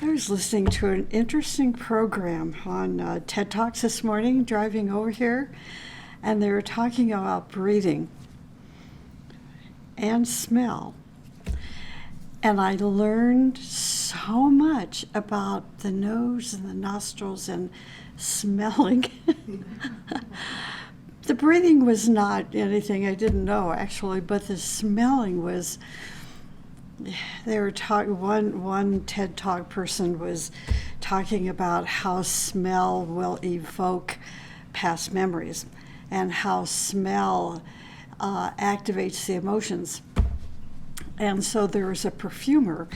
I was listening to an interesting program on TED Talks this morning, driving over here, and they were talking about breathing and smell. And I learned so much about the nose and the nostrils and smelling. The breathing was not anything I didn't know, actually, but the smelling was. They were talking. One TED Talk person was talking about how smell will evoke past memories, and how smell activates the emotions. And so there was a perfumer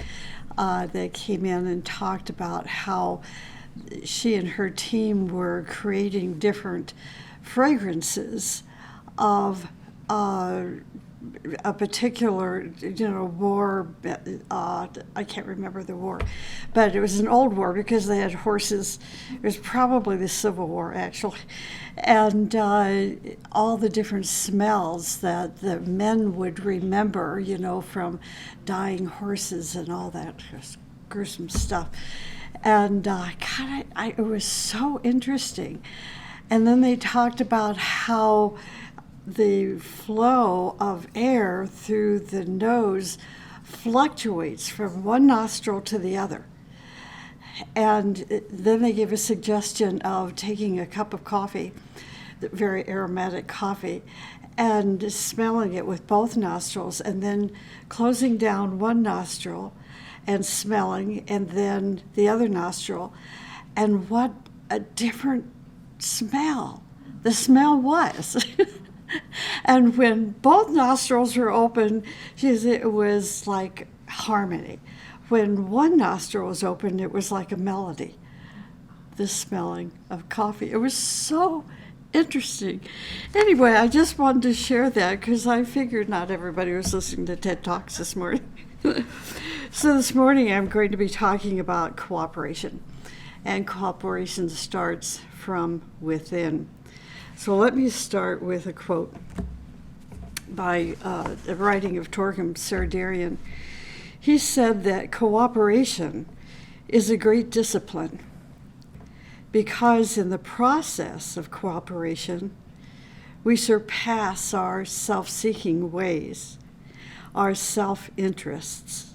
that came in and talked about how she and her team were creating different fragrances of a particular, war. I can't remember the war, but it was an old war because they had horses. It was probably the Civil War, actually. And all the different smells that the men would remember, from dying horses and all that gruesome stuff. And it was so interesting. And then they talked about how the flow of air through the nose fluctuates from one nostril to the other. And then they gave a suggestion of taking a cup of coffee, very aromatic coffee, and smelling it with both nostrils, and then closing down one nostril and smelling, and then the other nostril. And what a different smell the smell was. And when both nostrils were open, it was like harmony. When one nostril was open, it was like a melody, the smelling of coffee. It was so interesting. Anyway, I just wanted to share that because I figured not everybody was listening to TED Talks this morning. So this morning I'm going to be talking about cooperation. And cooperation starts from within. So let me start with a quote by the writing of Torgrim Sardarian. He said that cooperation is a great discipline because in the process of cooperation, we surpass our self-seeking ways, our self-interests,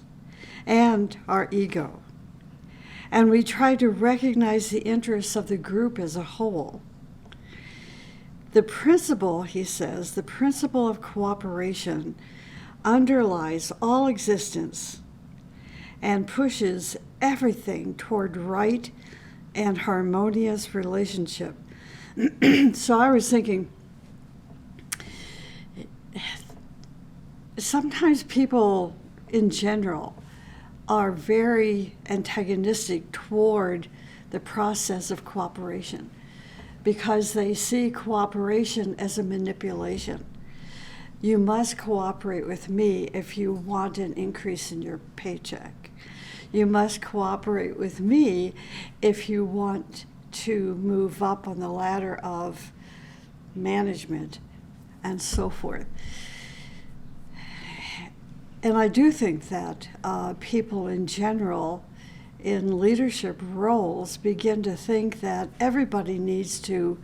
and our ego. And we try to recognize the interests of the group as a whole. The principle, he says, the principle of cooperation underlies all existence and pushes everything toward right and harmonious relationship. So I was thinking, sometimes people in general are very antagonistic toward the process of cooperation because they see cooperation as a manipulation. You must cooperate with me if you want an increase in your paycheck. You must cooperate with me if you want to move up on the ladder of management and so forth. And I do think that people in general in leadership roles begin to think that everybody needs to,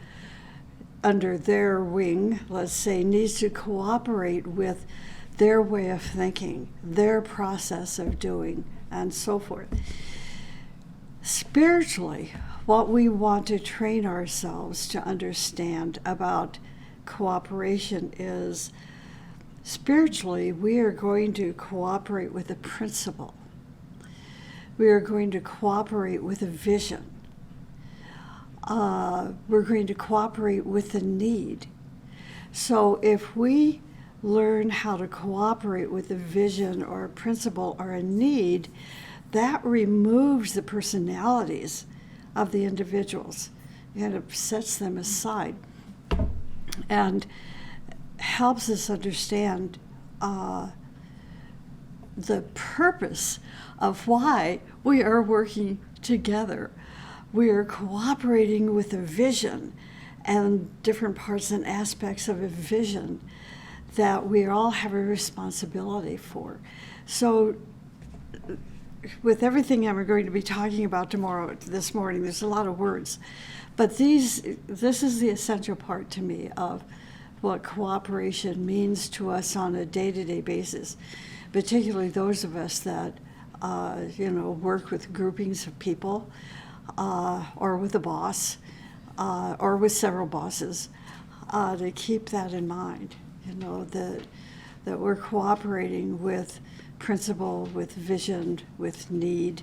under their wing, let's say, needs to cooperate with their way of thinking, their process of doing, and so forth. Spiritually, what we want to train ourselves to understand about cooperation is, spiritually, we are going to cooperate with a principle. We are going to cooperate with a vision. We're going to cooperate with a need. So if we learn how to cooperate with a vision or a principle or a need, that removes the personalities of the individuals and it sets them aside and helps us understand the purpose of why we are working together. We are cooperating with a vision and different parts and aspects of a vision that we all have a responsibility for. So with everything I'm going to be talking about this morning, there's a lot of words, but this is the essential part to me of what cooperation means to us on a day-to-day basis, particularly those of us that work with groupings of people, or with a boss, or with several bosses, to keep that in mind. That we're cooperating with principle, with vision, with need,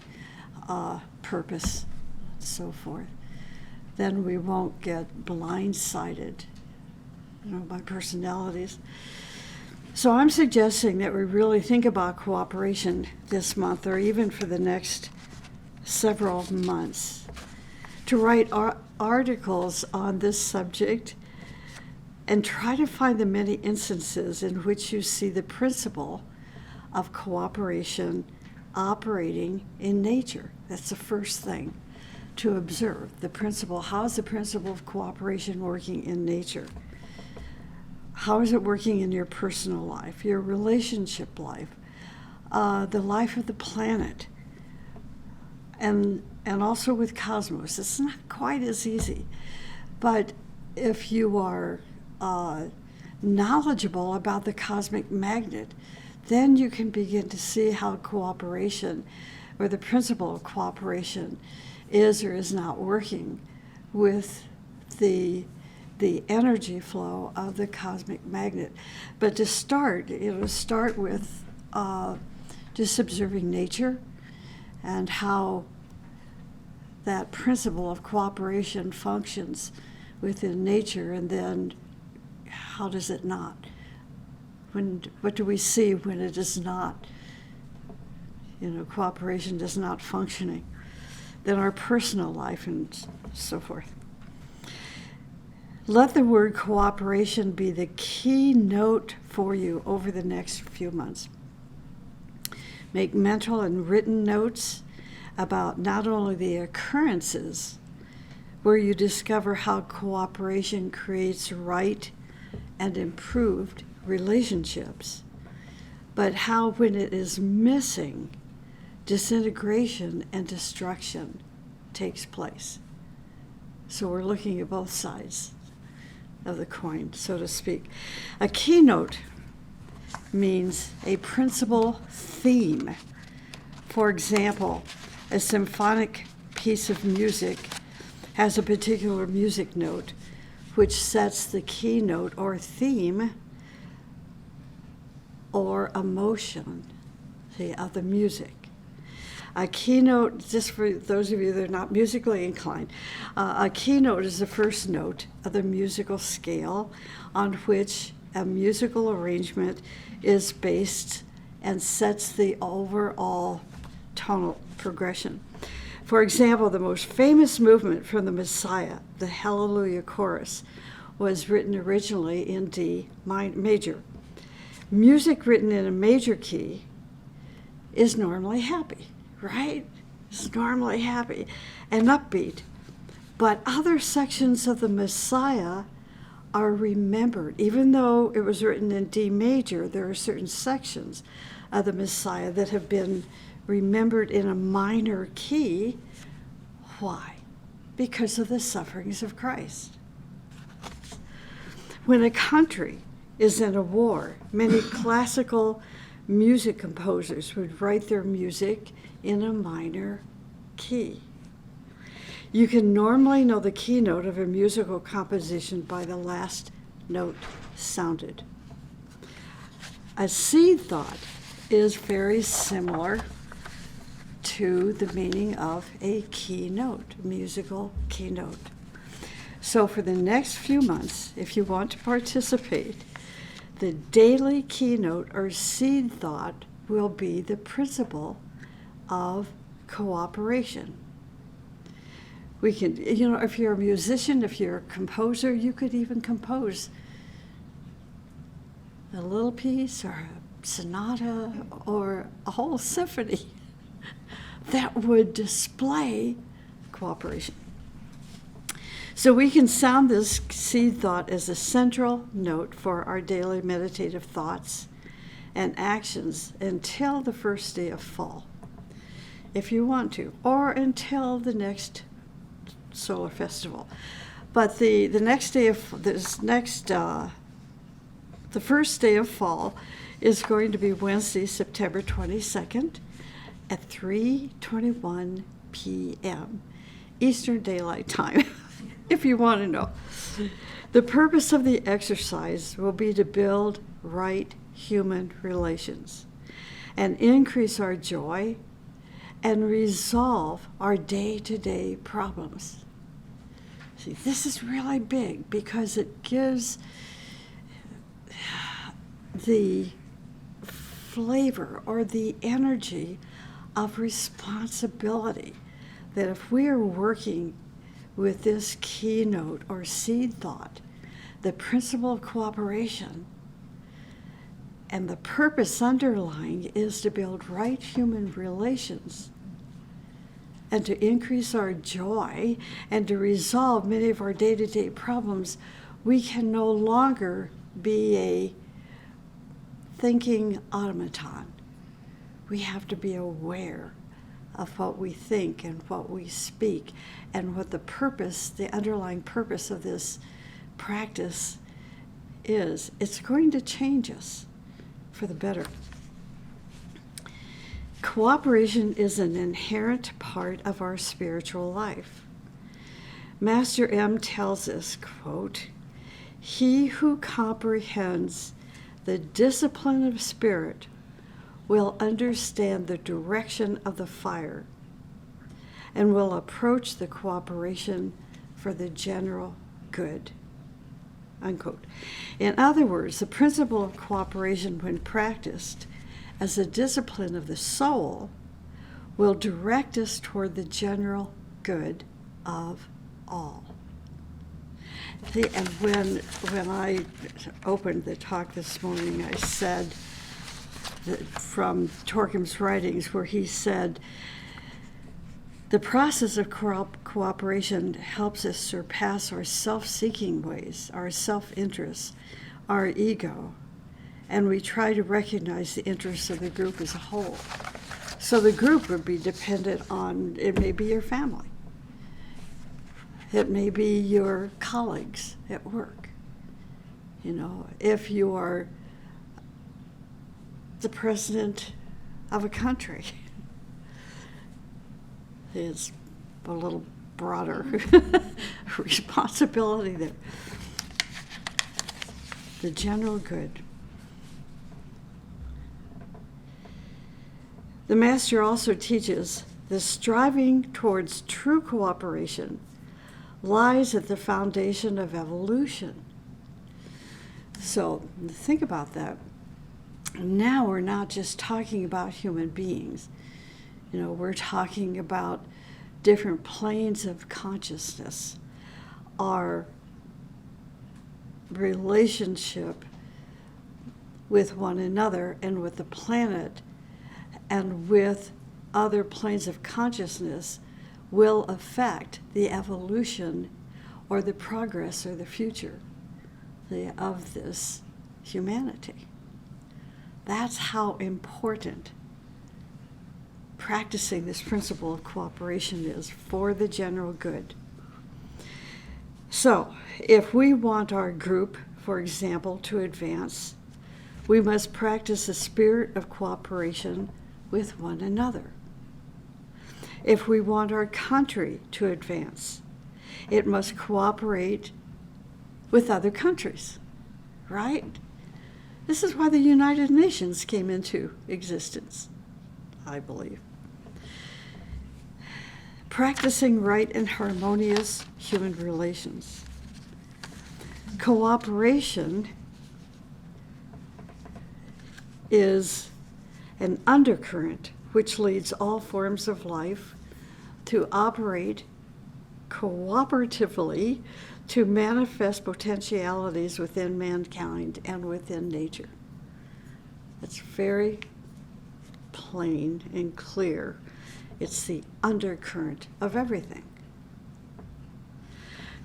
purpose, and so forth. Then we won't get blindsided, by personalities. So I'm suggesting that we really think about cooperation this month, or even for the next several months, to write articles on this subject and try to find the many instances in which you see the principle of cooperation operating in nature. That's the first thing to observe, the principle. How is the principle of cooperation working in nature? How is it working in your personal life, your relationship life, the life of the planet, and also with cosmos? It's not quite as easy, but if you are knowledgeable about the cosmic magnet, then you can begin to see how cooperation, or the principle of cooperation, is or is not working with the energy flow of the cosmic magnet. But to start with just observing nature and how that principle of cooperation functions within nature, and then how does it not? What do we see when it is not, cooperation is not functioning? Then our personal life and so forth. Let the word cooperation be the key note for you over the next few months. Make mental and written notes about not only the occurrences where you discover how cooperation creates right and improved relationships, but how when it is missing, disintegration and destruction takes place. So we're looking at both sides of the coin, so to speak. A keynote means a principal theme. For example, a symphonic piece of music has a particular music note which sets the keynote or theme or emotion of the music. A keynote, just for those of you that are not musically inclined, a keynote is the first note of the musical scale on which a musical arrangement is based and sets the overall tonal progression. For example, the most famous movement from the Messiah, the Hallelujah Chorus, was written originally in D major. Music written in a major key is normally happy, right? It's normally happy and upbeat. But other sections of the Messiah are remembered. Even though it was written in D major, there are certain sections of the Messiah that have been remembered in a minor key. Why? Because of the sufferings of Christ. When a country is in a war, many classical music composers would write their music in a minor key. You can normally know the keynote of a musical composition by the last note sounded. A seed thought is very similar to the meaning of a keynote, musical keynote. So for the next few months, if you want to participate, the daily keynote or seed thought will be the principle of cooperation. We can, if you're a musician, if you're a composer, you could even compose a little piece or a sonata or a whole symphony that would display cooperation. So we can sound this seed thought as a central note for our daily meditative thoughts and actions until the first day of fall. if you want to, or until the next solar festival. But the next day of the first day of fall is going to be Wednesday, September 22nd at 3:21 p.m. Eastern Daylight Time, if you want to know. The purpose of the exercise will be to build right human relations and increase our joy and resolve our day-to-day problems. See, this is really big because it gives the flavor or the energy of responsibility that if we are working with this keynote or seed thought, the principle of cooperation, and the purpose underlying is to build right human relations and to increase our joy and to resolve many of our day-to-day problems, we can no longer be a thinking automaton. We have to be aware of what we think and what we speak and what the purpose, the underlying purpose of this practice is. It's going to change us for the better. Cooperation is an inherent part of our spiritual life. Master M tells us, quote, "He who comprehends the discipline of spirit will understand the direction of the fire and will approach the cooperation for the general good." Unquote. In other words, the principle of cooperation, when practiced as a discipline of the soul, will direct us toward the general good of all. See, and when I opened the talk this morning, I said that from Torkham's writings, where he said, the process of cooperation helps us surpass our self-seeking ways, our self-interest, our ego, and we try to recognize the interests of the group as a whole. So the group would be dependent on, it may be your family. It may be your colleagues at work. You know, if you are the president of a country, it's a little broader responsibility there. The general good. The Master also teaches the striving towards true cooperation lies at the foundation of evolution. So think about that. Now we're not just talking about human beings. You know, we're talking about different planes of consciousness, our relationship with one another and with the planet and with other planes of consciousness will affect the evolution or the progress or the future of this humanity. That's how important practicing this principle of cooperation is for the general good. So, if we want our group, for example, to advance, we must practice a spirit of cooperation with one another. If we want our country to advance, it must cooperate with other countries, right? This is why the United Nations came into existence, I believe. Practicing right and harmonious human relations. Cooperation is an undercurrent which leads all forms of life to operate cooperatively to manifest potentialities within mankind and within nature. It's very plain and clear. It's the undercurrent of everything.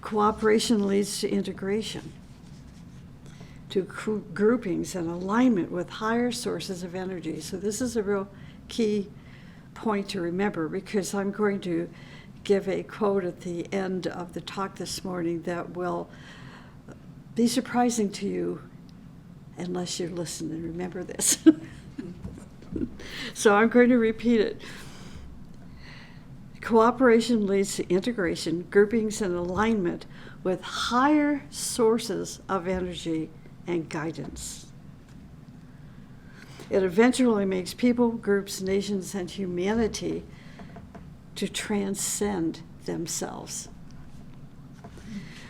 Cooperation leads to integration, to groupings and alignment with higher sources of energy. So this is a real key point to remember, because I'm going to give a quote at the end of the talk this morning that will be surprising to you unless you listen and remember this. So I'm going to repeat it. Cooperation leads to integration, groupings, and alignment with higher sources of energy and guidance. It eventually makes people, groups, nations, and humanity to transcend themselves.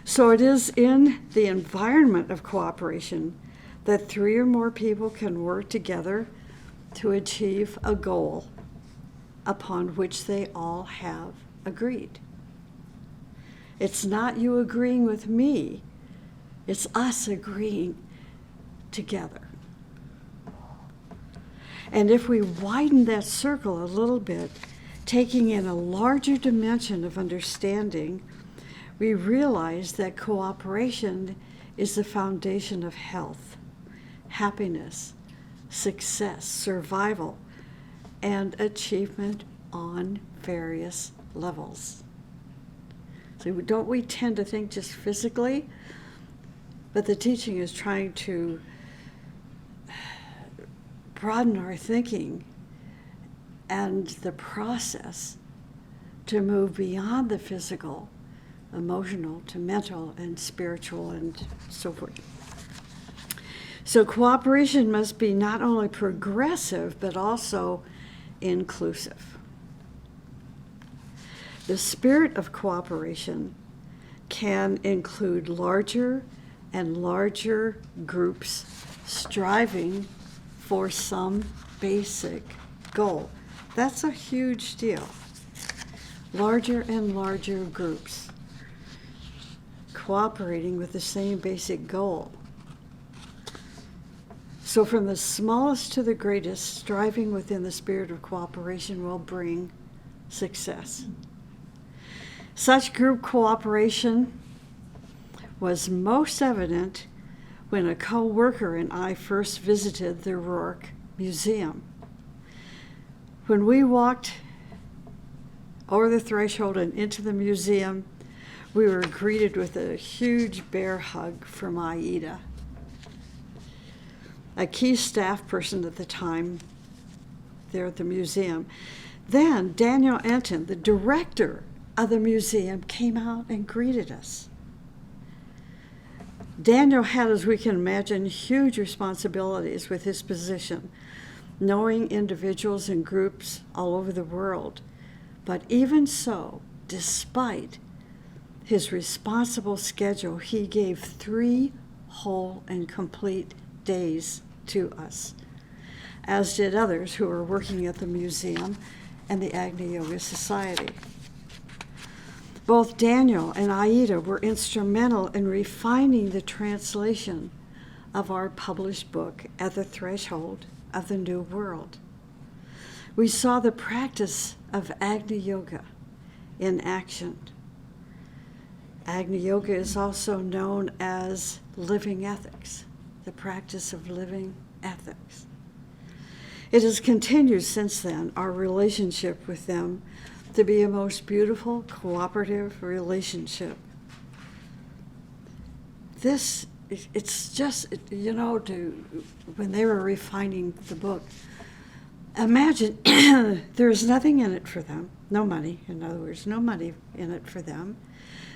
So it is in the environment of cooperation that 3 or more people can work together to achieve a goal upon which they all have agreed. It's not you agreeing with me, it's us agreeing together. And if we widen that circle a little bit, taking in a larger dimension of understanding, we realize that cooperation is the foundation of health, happiness, success, survival, and achievement on various levels. So don't we tend to think just physically? But the teaching is trying to broaden our thinking and the process to move beyond the physical, emotional, to mental and spiritual and so forth. So cooperation must be not only progressive, but also inclusive. The spirit of cooperation can include larger and larger groups striving for some basic goal. That's a huge deal. Larger and larger groups cooperating with the same basic goal. So from the smallest to the greatest, striving within the spirit of cooperation will bring success. Such group cooperation was most evident when a co-worker and I first visited the Rourke Museum. When we walked over the threshold and into the museum, we were greeted with a huge bear hug from Aida, a key staff person at the time there at the museum. Then Daniel Enton, the director of the museum, came out and greeted us. Daniel had, as we can imagine, huge responsibilities with his position, knowing individuals and groups all over the world. But even so, despite his responsible schedule, he gave 3 whole and complete days to us, as did others who were working at the museum and the Agni Yoga Society. Both Daniel and Aida were instrumental in refining the translation of our published book, At the Threshold of the New World. We saw the practice of Agni Yoga in action. Agni Yoga is also known as living ethics, the practice of living ethics. It has continued since then, our relationship with them, to be a most beautiful, cooperative relationship. It's just, when they were refining the book, imagine there's nothing in it for them, no money, in other words, no money in it for them.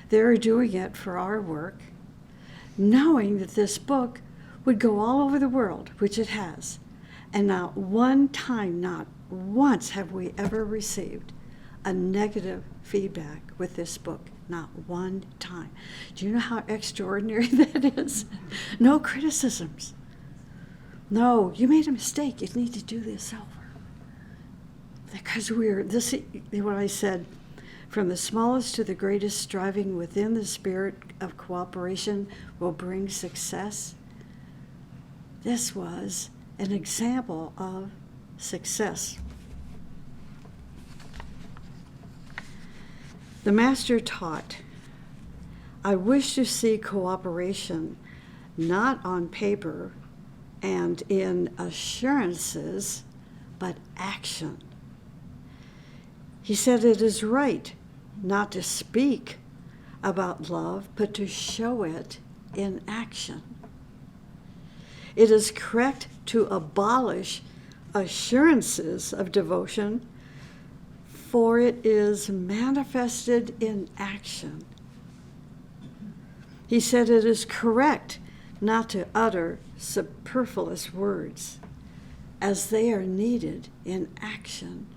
They're doing it for our work, knowing that this book would go all over the world, which it has. And not one time, not once have we ever received a negative feedback with this book. Not one time. Do you know how extraordinary that is? No criticisms. No, you made a mistake. You need to do this over. Because what I said, from the smallest to the greatest, striving within the spirit of cooperation will bring success. This was an example of success. The master taught, I wish to see cooperation not on paper and in assurances, but action. He said it is right not to speak about love, but to show it in action. It is correct to abolish assurances of devotion, for it is manifested in action. He said it is correct not to utter superfluous words, as they are needed in action.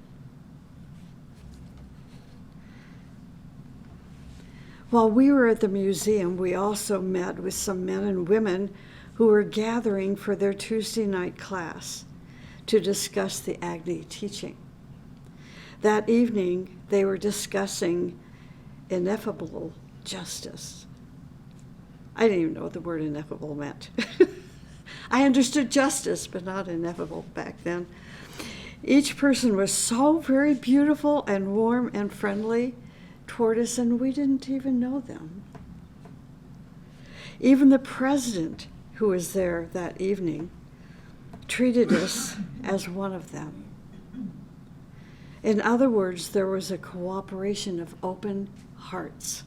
While we were at the museum, we also met with some men and women who were gathering for their Tuesday night class to discuss the Agni teaching. That evening, they were discussing ineffable justice. I didn't even know what the word ineffable meant. I understood justice, but not ineffable back then. Each person was so very beautiful and warm and friendly toward us, and we didn't even know them. Even the president, who was there that evening, treated us as one of them. In other words, there was a cooperation of open hearts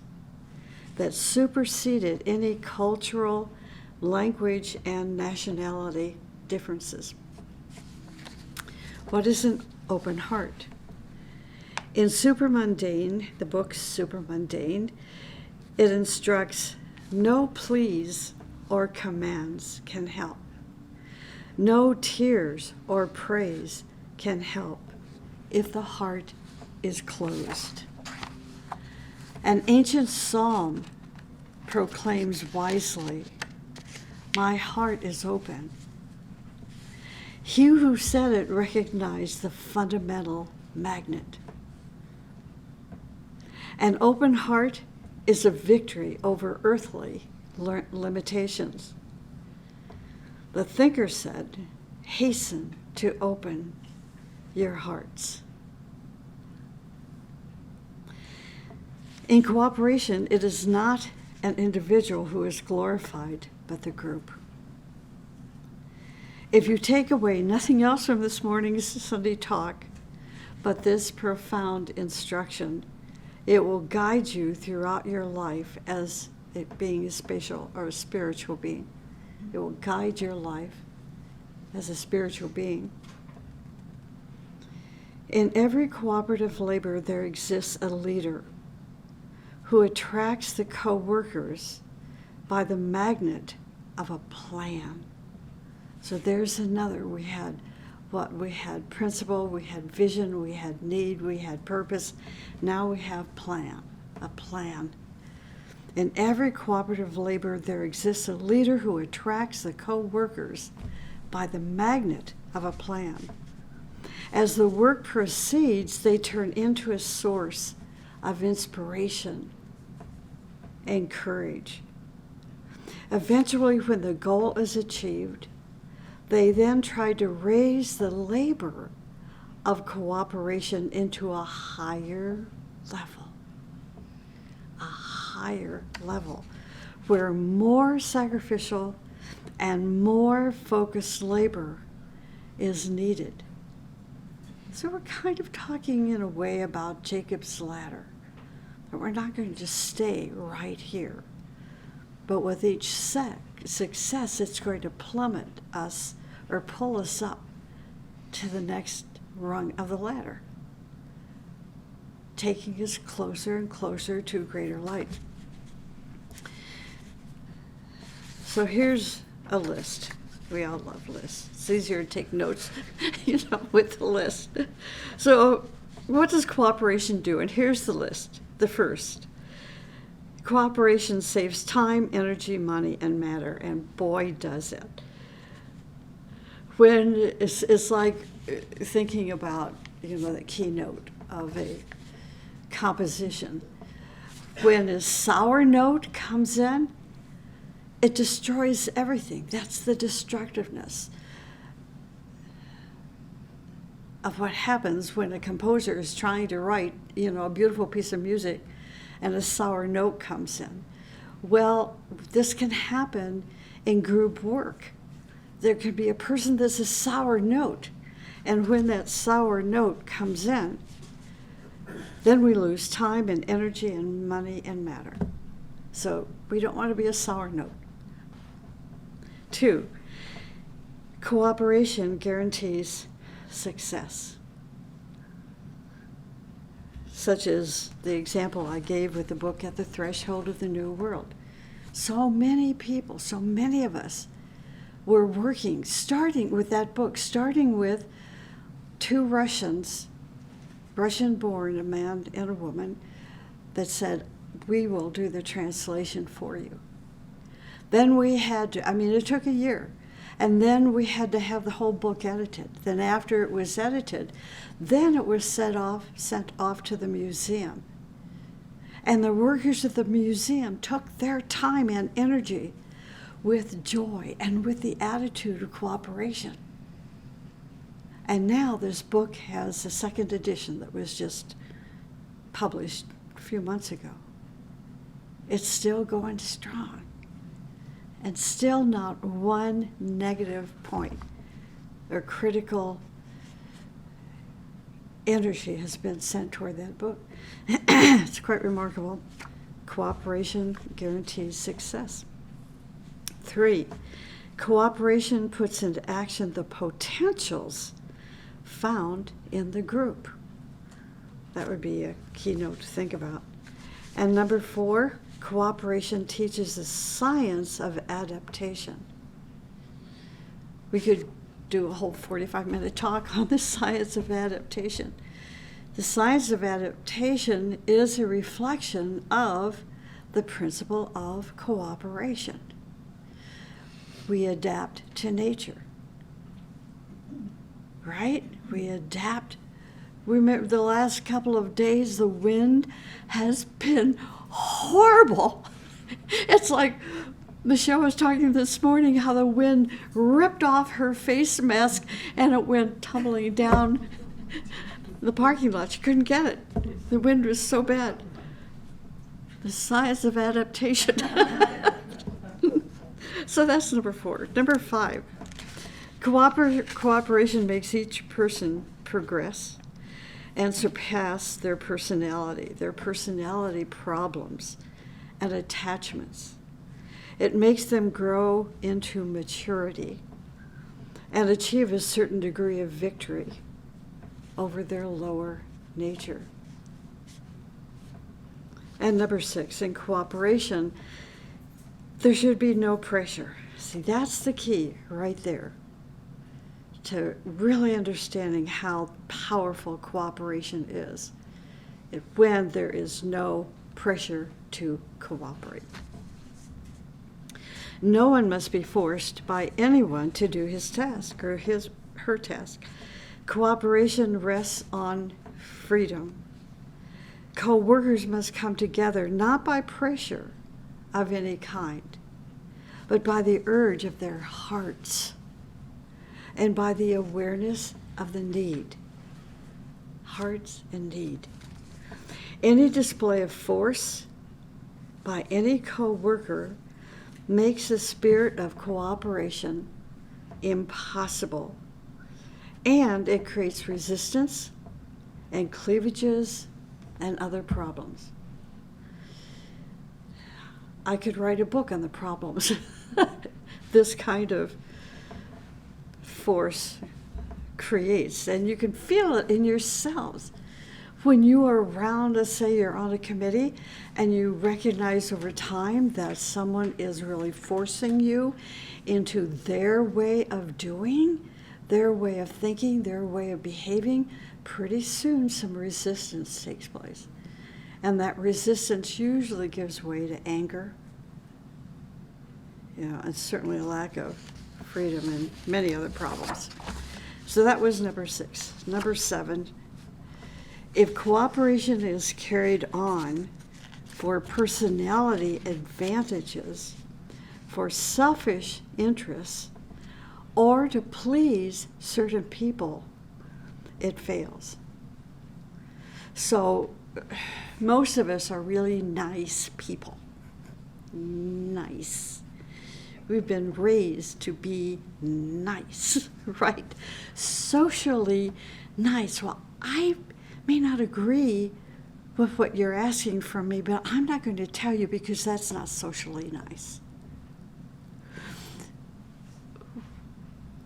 that superseded any cultural, language, and nationality differences. What is an open heart? In Supermundane, the book Supermundane, it instructs, no pleas or commands can help. No tears or praise can help if the heart is closed. An ancient psalm proclaims wisely, my heart is open. He who said it recognized the fundamental magnet. An open heart is a victory over earthly limitations. The thinker said, hasten to open your hearts. In cooperation, it is not an individual who is glorified, but the group. If you take away nothing else from this morning's Sunday talk, but this profound instruction, it will guide you throughout your life as it being a spatial or a spiritual being. It will guide your life as a spiritual being. In every cooperative labor, there exists a leader who attracts the co-workers by the magnet of a plan. So there's another. We had principle, we had vision, we had need, we had purpose. Now we have a plan. In every cooperative labor, there exists a leader who attracts the co-workers by the magnet of a plan. As the work proceeds, they turn into a source of inspiration and courage. Eventually, when the goal is achieved, they then try to raise the labor of cooperation into a higher level, where more sacrificial and more focused labor is needed. So we're kind of talking in a way about Jacob's ladder, that we're not going to just stay right here, but with each success, it's going to plummet us or pull us up to the next rung of the ladder, taking us closer and closer to greater light. So here's a list. We all love lists. It's easier to take notes, with the list. So what does cooperation do? And here's the list. The first, cooperation saves time, energy, money, and matter, and boy, does it. When it's like thinking about, the keynote of a composition. When a sour note comes in, it destroys everything. That's the destructiveness of what happens when a composer is trying to write, a beautiful piece of music and a sour note comes in. Well, this can happen in group work. There could be a person that's a sour note, and when that sour note comes in, then we lose time and energy and money and matter. So we don't want to be a sour note. 2, cooperation guarantees success. Such as the example I gave with the book At the Threshold of the New World. So many people, so many of us were working, starting with that book, starting with 2 Russians, Russian-born, a man and a woman, that said, we will do the translation for you. Then we had to, it took a year. And then we had to have the whole book edited. Then after it was edited, then it was sent off to the museum. And the workers at the museum took their time and energy with joy and with the attitude of cooperation. And now this book has a 2nd edition that was just published a few months ago. It's still going strong. And still not one negative point or critical energy has been sent toward that book. It's quite remarkable. Cooperation guarantees success. 3, cooperation puts into action the potentials found in the group. That would be a keynote to think about. And number 4, cooperation teaches the science of adaptation. We could do a whole 45-minute talk on the science of adaptation. The science of adaptation is a reflection of the principle of cooperation. We adapt to nature, right? We adapt. Remember the last couple of days, the wind has been horrible. It's like Michelle was talking this morning how the wind ripped off her face mask and it went tumbling down the parking lot. She couldn't get it. The wind was so bad. The science of adaptation. So that's number 4. Number 5, cooperation makes each person progress and surpass their personality problems and attachments. It makes them grow into maturity and achieve a certain degree of victory over their lower nature. And number 6, in cooperation, there should be no pressure. See, that's the key right there to really understanding how powerful cooperation is when there is no pressure to cooperate. No one must be forced by anyone to do his task or her task. Cooperation rests on freedom. Co-workers must come together not by pressure of any kind, but by the urge of their hearts and by the awareness of the need. Hearts and need. Any display of force by any co-worker makes the spirit of cooperation impossible, and it creates resistance and cleavages and other problems. I could write a book on the problems this kind of force creates, and you can feel it in yourselves. When you are around, let's say you're on a committee, and you recognize over time that someone is really forcing you into their way of doing, their way of thinking, their way of behaving, pretty soon some resistance takes place. And that resistance usually gives way to anger, and certainly a lack of freedom and many other problems. So that was number 6. Number 7, if cooperation is carried on for personality advantages, for selfish interests, or to please certain people, it fails. So most of us are really nice people. Nice. We've been raised to be nice, right? Socially nice. Well, I may not agree with what you're asking from me, but I'm not going to tell you because that's not socially nice.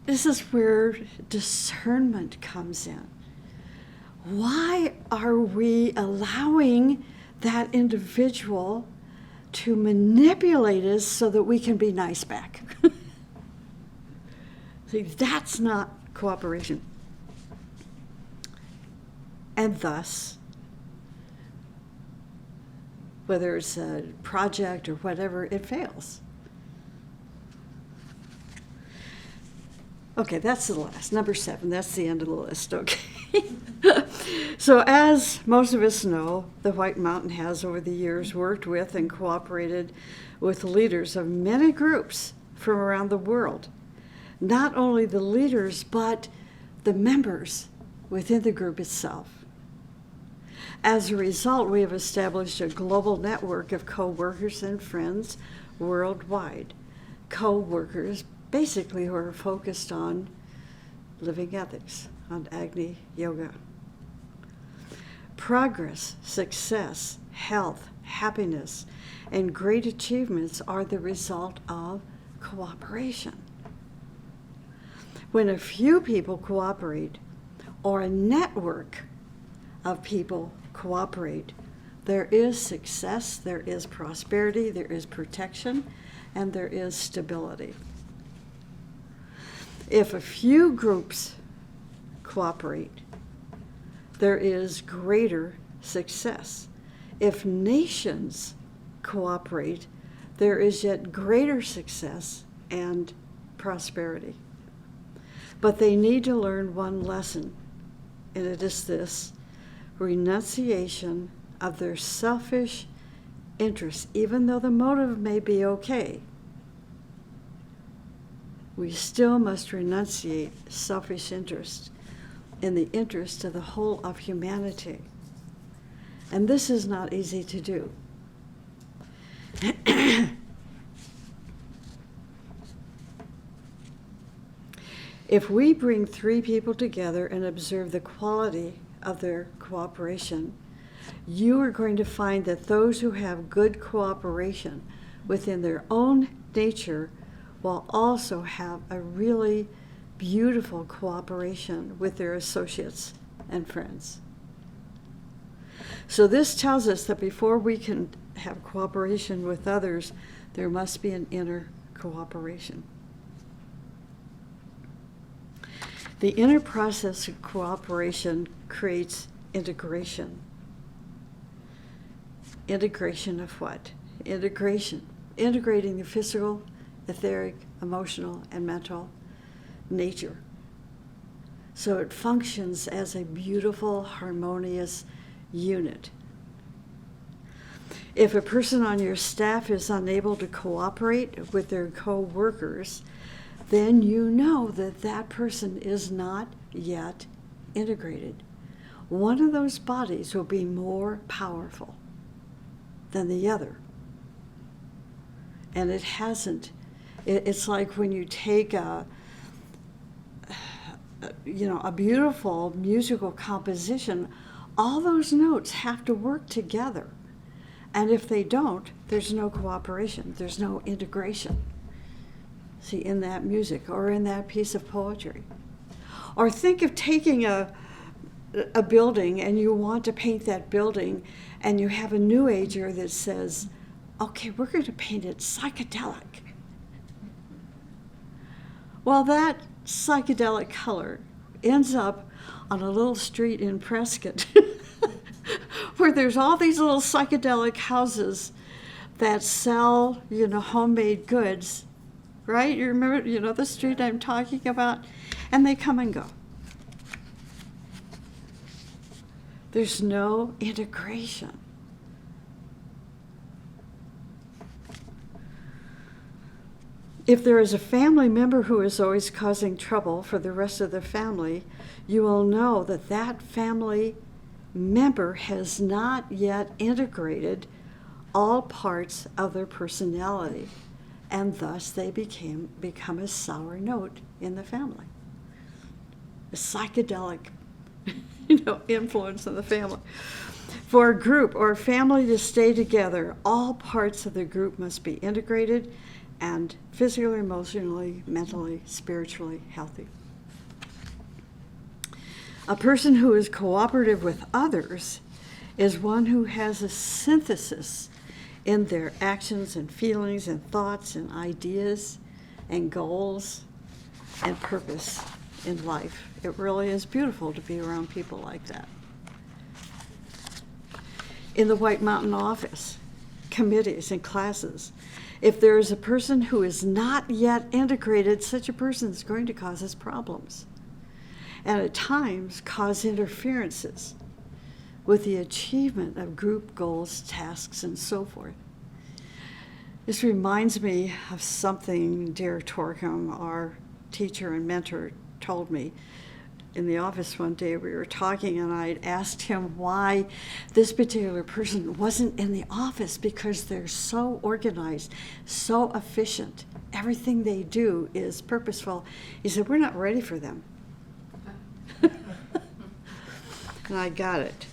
This is where discernment comes in. Why are we allowing that individual to manipulate us so that we can be nice back? See, that's not cooperation. And thus, whether it's a project or whatever, it fails. Okay, that's the last. Number 7, that's the end of the list, okay? So as most of us know, the White Mountain has over the years worked with and cooperated with leaders of many groups from around the world. Not only the leaders, but the members within the group itself. As a result, we have established a global network of co-workers and friends worldwide. Co-workers basically who are focused on living ethics, on Agni Yoga. Progress, success, health, happiness, and great achievements are the result of cooperation. When a few people cooperate, or a network of people cooperate, there is success, there is prosperity, there is protection, and there is stability. If a few groups cooperate, there is greater success. If nations cooperate, there is yet greater success and prosperity. But they need to learn one lesson, and it is this: renunciation of their selfish interests, even though the motive may be okay. We still must renunciate selfish interest in the interest of the whole of humanity. And this is not easy to do. If we bring 3 people together and observe the quality of their cooperation, you are going to find that those who have good cooperation within their own nature will also have a really beautiful cooperation with their associates and friends. So this tells us that before we can have cooperation with others, there must be an inner cooperation. The inner process of cooperation creates integration. Integration of what? Integrating the physical, etheric, emotional, and mental nature. So it functions as a beautiful, harmonious unit. If a person on your staff is unable to cooperate with their co-workers, then you know that that person is not yet integrated. One of those bodies will be more powerful than the other. And it hasn't. It's like when you take a beautiful musical composition, all those notes have to work together. And if they don't, there's no cooperation, there's no integration. See, in that music or in that piece of poetry. Or think of taking a building and you want to paint that building and you have a new ager that says, okay, we're going to paint it psychedelic. Well, that psychedelic color ends up on a little street in Prescott where there's all these little psychedelic houses that sell, homemade goods, right? You remember, the street I'm talking about? And they come and go. There's no integration. If there is a family member who is always causing trouble for the rest of the family, you will know that that family member has not yet integrated all parts of their personality, and thus they become a sour note in the family. A psychedelic influence in the family. For a group or a family to stay together, all parts of the group must be integrated and physically, emotionally, mentally, spiritually healthy. A person who is cooperative with others is one who has a synthesis in their actions and feelings and thoughts and ideas and goals and purpose in life. It really is beautiful to be around people like that. In the White Mountain office, committees and classes, if there is a person who is not yet integrated, such a person is going to cause us problems and at times cause interferences with the achievement of group goals, tasks, and so forth. This reminds me of something dear Torkham, our teacher and mentor, told me in the office one day. We were talking and I asked him why this particular person wasn't in the office, because they're so organized, so efficient. Everything they do is purposeful. He said, we're not ready for them. And I got it.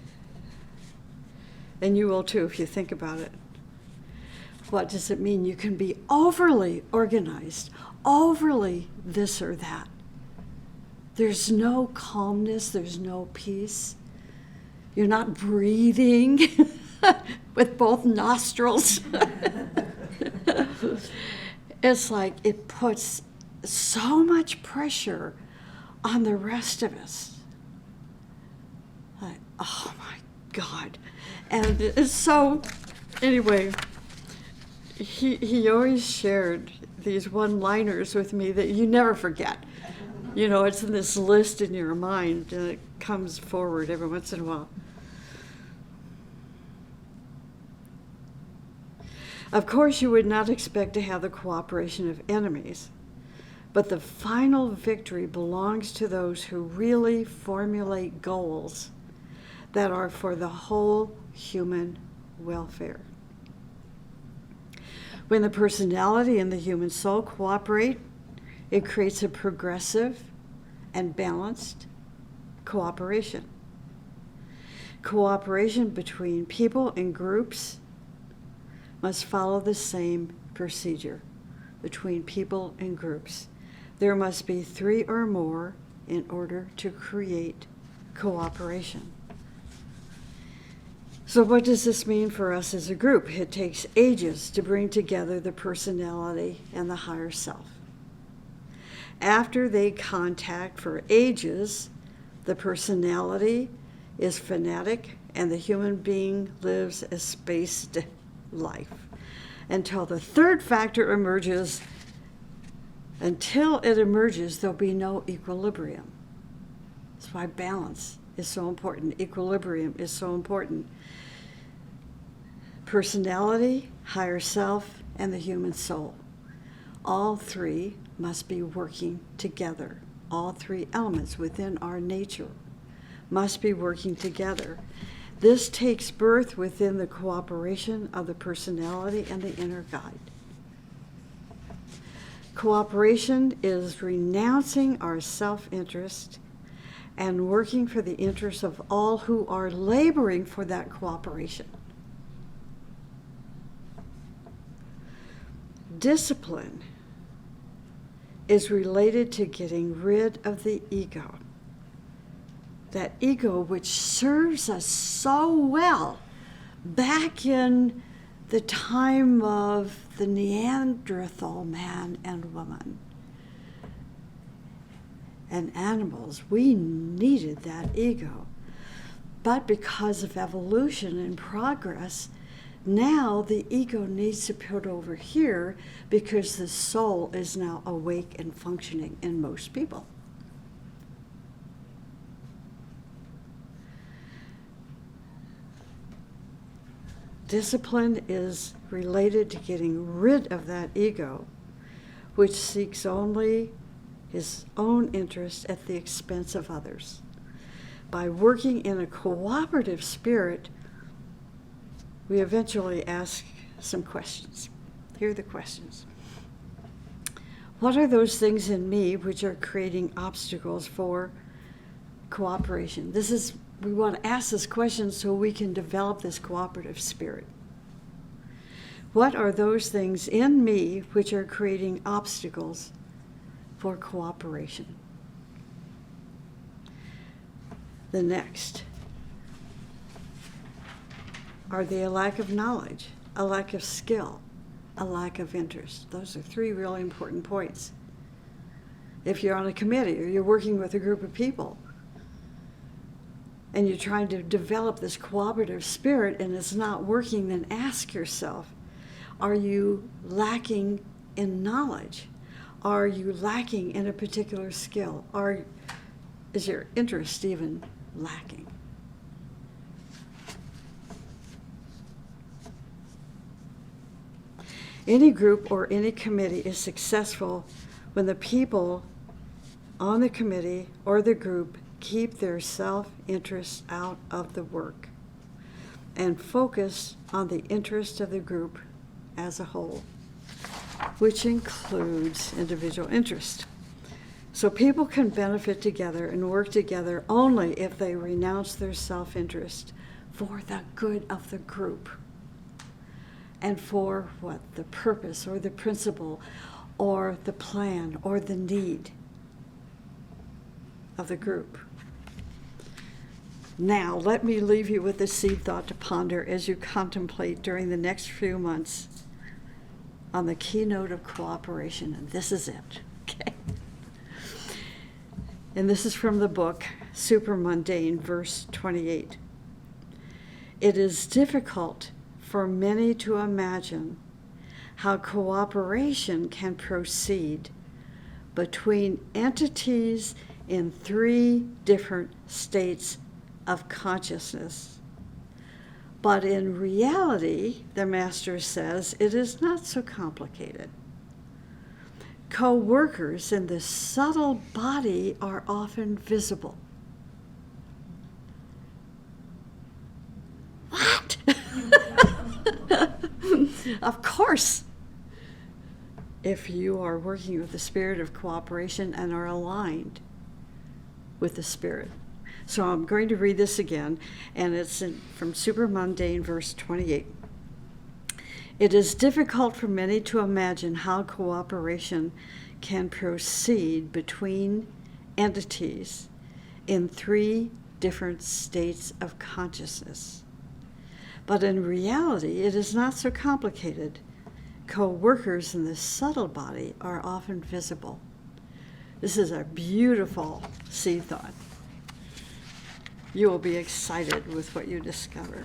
And you will too if you think about it. What does it mean? You can be overly organized, overly this or that. There's no calmness, there's no peace. You're not breathing with both nostrils. It's like it puts so much pressure on the rest of us. Like, oh my God. And so, anyway, he always shared these one-liners with me that you never forget. You know, it's in this list in your mind, and it comes forward every once in a while. Of course, you would not expect to have the cooperation of enemies, but the final victory belongs to those who really formulate goals that are for the whole human welfare. When the personality and the human soul cooperate, it creates a progressive and balanced cooperation. Cooperation between people and groups must follow the same procedure between people and groups. There must be 3 or more in order to create cooperation. So what does this mean for us as a group? It takes ages to bring together the personality and the higher self. After they contact for ages, the personality is fanatic and the human being lives a spaced life until the third factor emerges. Until it emerges, there'll be no equilibrium. That's why balance is so important. Equilibrium is so important. Personality, higher self, and the human soul. All 3 must be working together. All 3 elements within our nature must be working together. This takes birth within the cooperation of the personality and the inner guide. Cooperation is renouncing our self-interest and working for the interests of all who are laboring for that cooperation. Discipline is related to getting rid of the ego. That ego which serves us so well back in the time of the Neanderthal man and woman. And animals, we needed that ego. But because of evolution and progress, now the ego needs to put over here because the soul is now awake and functioning in most people. Discipline is related to getting rid of that ego, which seeks only his own interest at the expense of others. By working in a cooperative spirit, we eventually ask some questions. Here are the questions. What are those things in me which are creating obstacles for cooperation? This is we want to ask this question so we can develop this cooperative spirit. What are those things in me which are creating obstacles for cooperation? The next. Are they a lack of knowledge, a lack of skill, a lack of interest? Those are three really important points. If you're on a committee or you're working with a group of people and you're trying to develop this cooperative spirit and it's not working, then ask yourself, are you lacking in knowledge? Are you lacking in a particular skill? Is your interest even lacking? Any group or any committee is successful when the people on the committee or the group keep their self-interest out of the work and focus on the interest of the group as a whole, which includes individual interest. So people can benefit together and work together only if they renounce their self-interest for the good of the group and for what? The purpose or the principle or the plan or the need of the group. Now, let me leave you with a seed thought to ponder as you contemplate during the next few months on the keynote of cooperation, and this is it, okay? And this is from the book, Super Mundane, verse 28. It is difficult for many to imagine how cooperation can proceed between entities in three different states of consciousness. But in reality, the Master says, it is not so complicated. Co-workers in the subtle body are often visible. What? Of course, if you are working with the spirit of cooperation and are aligned with the spirit. So I'm going to read this again, and it's from Super Mundane, verse 28. It is difficult for many to imagine how cooperation can proceed between entities in three different states of consciousness. But in reality, it is not so complicated. Co-workers in the subtle body are often visible. This is a beautiful seed thought. You will be excited with what you discover.